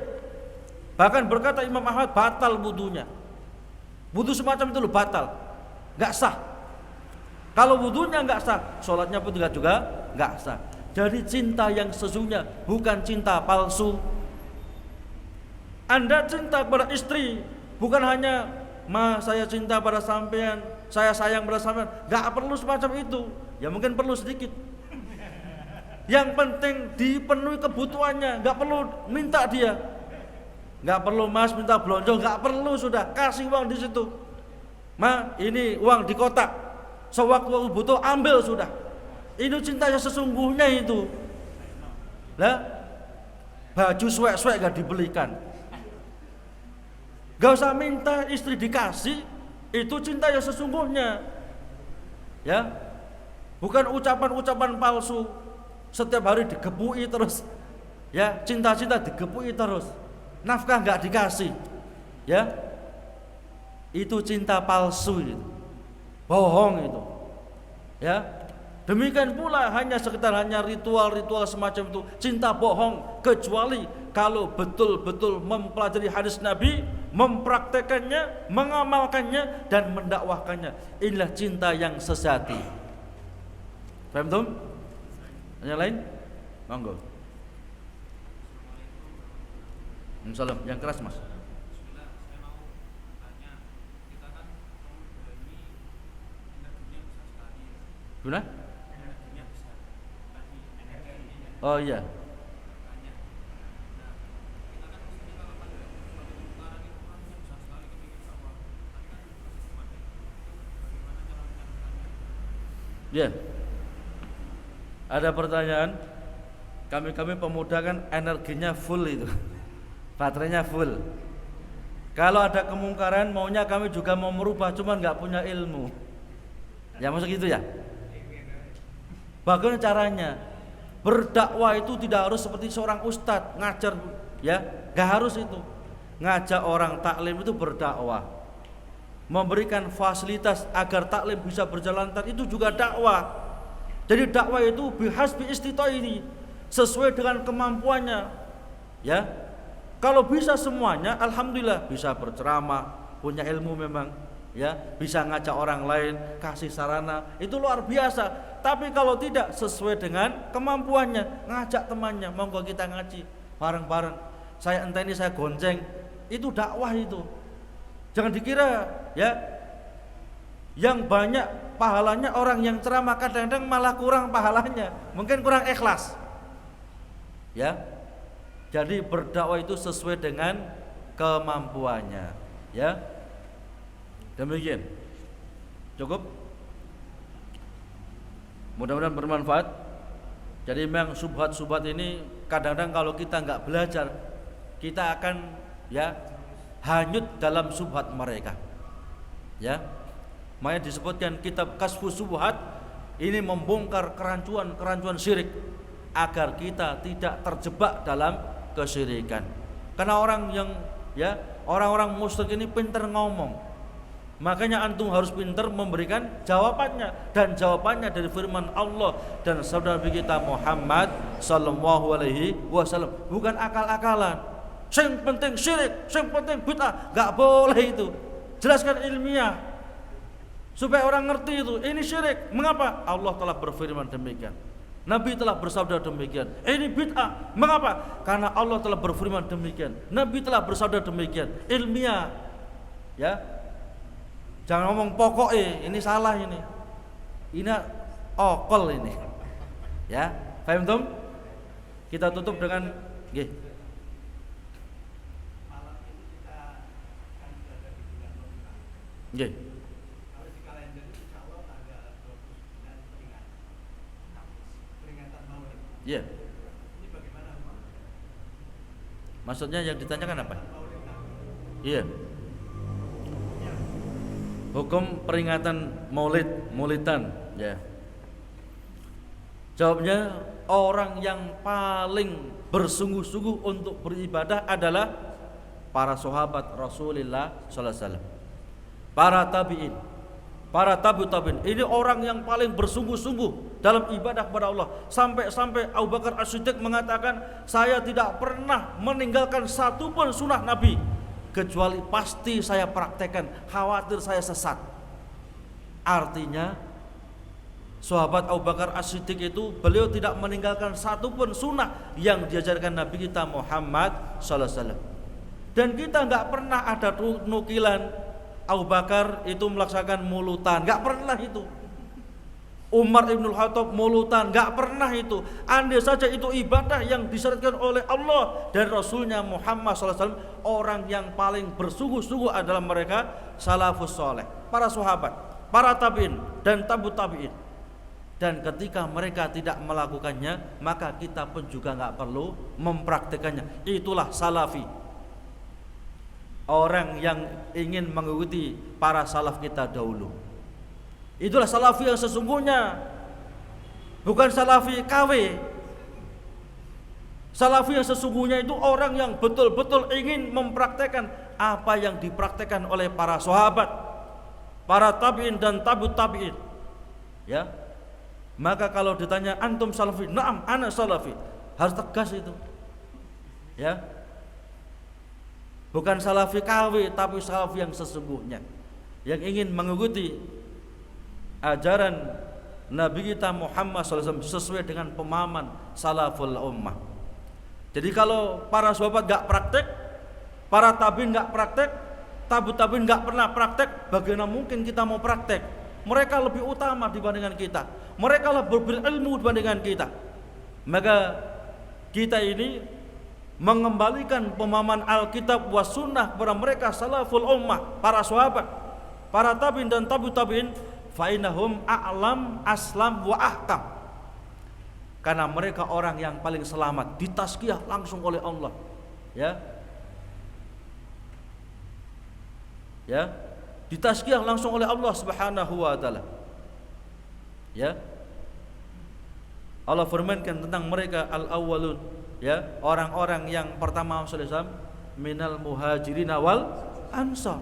Bahkan berkata Imam Ahmad, batal wudunya. Wudu semacam itu loh batal, gak sah. Kalau wudunya gak sah, sholatnya pun juga gak sah. Jadi cinta yang sesungguhnya bukan cinta palsu. Anda cinta kepada istri, bukan hanya saya cinta pada sampean, saya sayang pada sampean. Gak perlu semacam itu. Ya mungkin perlu sedikit. Yang penting dipenuhi kebutuhannya, gak perlu minta dia. Gak perlu mas minta belanja, gak perlu, sudah kasih uang di situ. Ma, ini uang di kotak. Sewaktu butuh ambil sudah. Ini cinta yang sesungguhnya itu. Lah, baju suek-suek gak dibelikan. Gak usah minta istri dikasih, itu cinta yang sesungguhnya. Ya, bukan ucapan-ucapan palsu. Setiap hari digebui terus. Ya, cinta-cinta digepuki terus. Nafkah nggak dikasih. Ya. Itu cinta palsu itu. Bohong itu. Ya. Demikian pula hanya ritual-ritual semacam itu, cinta bohong, kecuali kalau betul-betul mempelajari hadis Nabi, mempraktekannya, mengamalkannya dan mendakwahkannya. Inilah cinta yang sejati. Paham tuh? Yang lain? Monggo. Salam, yang keras Mas. Gimana? Oh iya. Ya. Ada pertanyaan? Kami pemuda kan energinya full itu. Baterainya full. Kalau ada kemungkaran maunya kami juga mau merubah, cuman nggak punya ilmu. Ya masuk gitu ya. Bagaimana caranya? Berdakwah itu tidak harus seperti seorang ustadz ngajar, ya, nggak harus itu. Ngajak orang taklim itu berdakwah. Memberikan fasilitas agar taklim bisa berjalan itu juga dakwah. Jadi dakwah itu bihasbi istitaini, sesuai dengan kemampuannya. Ya. Kalau bisa semuanya, alhamdulillah bisa berceramah, punya ilmu memang, ya, bisa ngajak orang lain, kasih sarana, itu luar biasa. Tapi kalau tidak sesuai dengan kemampuannya, ngajak temannya, monggo kita ngaji bareng-bareng. Saya enteni, saya gonceng, itu dakwah itu. Jangan dikira, ya, yang banyak pahalanya orang yang ceramah, kadang-kadang malah kurang pahalanya, mungkin kurang ikhlas. Ya. Jadi berdakwah itu sesuai dengan kemampuannya, ya. Demikian. Cukup? Mudah-mudahan bermanfaat. Jadi memang subhat-subhat ini kadang-kadang kalau kita nggak belajar, kita akan, ya, hanyut dalam subhat mereka. Ya. Makanya disebutkan kitab Kasfus Subhat ini membongkar kerancuan syirik agar kita tidak terjebak dalam kesyirikan. Karena orang yang, ya, orang-orang musyrik ini pintar ngomong. Makanya antum harus pintar memberikan jawabannya, dan jawabannya dari firman Allah dan sabda Nabi kita Muhammad sallallahu alaihi wasallam, bukan akal-akalan. Yang penting syirik, yang penting bid'ah, enggak boleh itu. Jelaskan ilmiah supaya orang ngerti itu. Ini syirik. Mengapa? Allah telah berfirman demikian. Nabi telah bersabda demikian. Ini bid'ah. Mengapa? Karena Allah telah berfirman demikian. Nabi telah bersabda demikian. Ilmiah. Ya. Jangan ngomong pokoknya, ini salah ini. Ini okol ini. Ya, paham tum? Kita tutup dengan nggih. Nggih. Iya. Maksudnya yang ditanyakan apa? Iya. Hukum peringatan maulidan, ya. Jawabnya, orang yang paling bersungguh-sungguh untuk beribadah adalah para sahabat Rasulullah sallallahu alaihi wasallam. Para tabi'in, para tabi'in. Ini orang yang paling bersungguh-sungguh dalam ibadah kepada Allah. Sampai Abu Bakar As-Siddiq mengatakan, saya tidak pernah meninggalkan satu pun sunnah Nabi, kecuali pasti saya praktekkan, khawatir saya sesat. Artinya sahabat Abu Bakar As-Siddiq itu, beliau tidak meninggalkan satu pun sunnah yang diajarkan Nabi kita Muhammad sallallahu alaihi wasallam. Dan kita nggak pernah ada nukilan Abu Bakar itu melaksanakan mulutan, nggak pernah itu. Umar Ibnul Khattab mulutan, nggak pernah itu. Andai saja itu ibadah yang disyariatkan oleh Allah dan Rasulnya Muhammad SAW, orang yang paling bersungguh-sungguh adalah mereka salafus soleh, para sahabat, para tabi'in dan tabi'ut tabi'in. Dan ketika mereka tidak melakukannya, maka kita pun juga nggak perlu mempraktekannya. Itulah salafi. Orang yang ingin mengikuti para salaf kita dahulu. Itulah salafi yang sesungguhnya. Bukan salafi KW. Salafi yang sesungguhnya itu orang yang betul-betul ingin mempraktekkan apa yang dipraktekkan oleh para sahabat, para tabi'in dan tabi'ut tabi'in. Ya. Maka kalau ditanya antum salafi, na'am ana salafi, harus tegas itu. Ya. Bukan salafi KW, tapi salafi yang sesungguhnya, yang ingin mengikuti ajaran Nabi kita Muhammad SAW sesuai dengan pemahaman salaful ummah. Jadi kalau para sahabat gak praktek, para tabi'in gak praktek, tabi'ut tabi'in gak pernah praktek, bagaimana mungkin kita mau praktek? Mereka lebih utama dibandingkan kita, mereka lebih berilmu dibandingkan kita. Maka kita ini mengembalikan pemahaman Alkitab wa sunnah kepada mereka salaful ummah, para sahabat, para tabi'in dan tabi'ut tabi'in, fa innahum a'lam aslam wa ahkam. Karena mereka orang yang paling selamat, ditazkiyah langsung oleh Allah. Ya. Ya, ditazkiyah langsung oleh Allah Subhanahu wa taala. Ya. Allah firmankan tentang mereka al-awwalun, ya, orang-orang yang pertama sallallahu alaihi wasallam minal muhajirin wal ansar.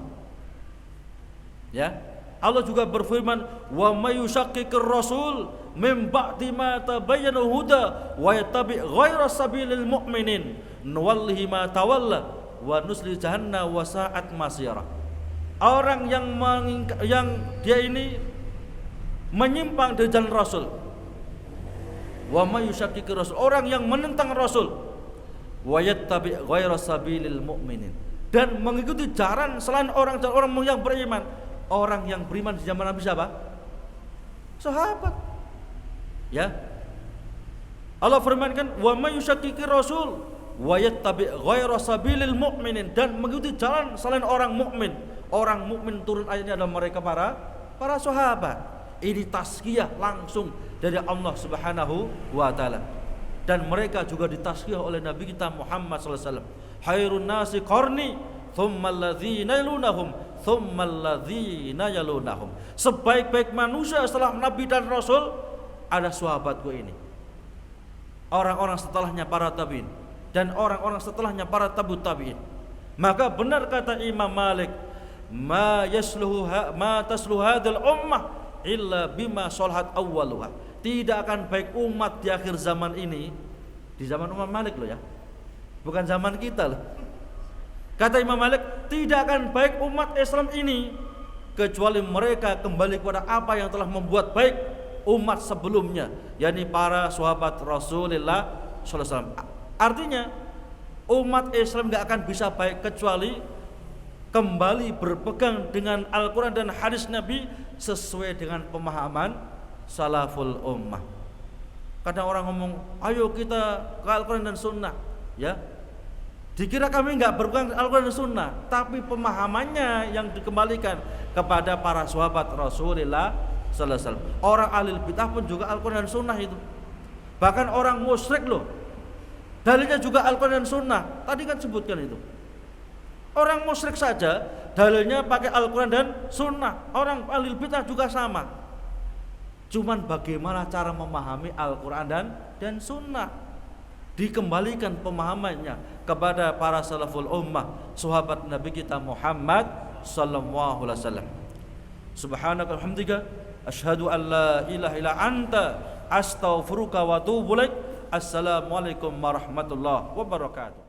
Ya. Allah juga berfirman, wa may yushaqiqir rasul min ba'di ma tabayyana huda wa yattabi' ghaira sabilil mu'minin nuwallihi ma tawalla wa nusli jahannam wa sa'at masira. Orang yang dia ini menyimpang dari jalan Rasul. Wa may yushaqiqir rasul, orang yang menentang Rasul, wa yattabi' ghaira sabilil mu'minin, dan mengikuti jalan selain orang yang beriman. Orang yang beriman di zaman Nabi siapa? Sahabat. Ya. Allah firmankan, "Wa may yushaqiqir rasul wa yattabi' ghaira sabilil mu'minin," dan mengikuti jalan selain orang mukmin. Orang mukmin turun ayatnya adalah mereka para sahabat. Ini tazkiyah langsung dari Allah Subhanahu wa taala. Dan mereka juga ditazkiyah oleh Nabi kita Muhammad sallallahu alaihi wasallam. Khairun nasi qarni tsumma alladzina yalunahum tsumma alladzina yalunahum. Sebaik-baik manusia setelah Nabi dan Rasul ada sahabatku ini. Orang-orang setelahnya para tabi'in dan orang-orang setelahnya para tabi'ut tabi'in. Maka benar kata Imam Malik, ma tasluhu hadal ummah illa bima salahat awwaluha. Tidak akan baik umat di akhir zaman ini, di zaman Imam Malik loh ya, bukan zaman kita loh. Kata Imam Malik, tidak akan baik umat Islam ini kecuali mereka kembali kepada apa yang telah membuat baik umat sebelumnya, yakni para sahabat Rasulullah sallallahu alaihi wasallam. Artinya umat Islam gak akan bisa baik kecuali kembali berpegang dengan Al-Quran dan hadis Nabi sesuai dengan pemahaman salaful ummah. Kadang orang ngomong, ayo kita ke Al-Quran dan Sunnah, ya. Dikira kami nggak berpegang Al-Quran dan Sunnah, tapi pemahamannya yang dikembalikan kepada para sahabat Rasulullah sallallahu alaihi wasallam. Orang ahli bidah pun juga Al-Quran dan Sunnah itu. Bahkan orang musyrik loh, dalilnya juga Al-Quran dan Sunnah. Tadi kan sebutkan itu. Orang musyrik saja dalilnya pakai Al-Quran dan Sunnah. Orang ahli bidah juga sama. Cuman bagaimana cara memahami Al-Quran dan Sunnah, dikembalikan pemahamannya kepada para salaful ummah, sahabat Nabi kita Muhammad sallallahu alaihi wasallam. Subhanaka walhamdika asyhadu an la ilaha illa anta astaghfiruka wa atubu ilaik. Assalamualaikum warahmatullahi wabarakatuh.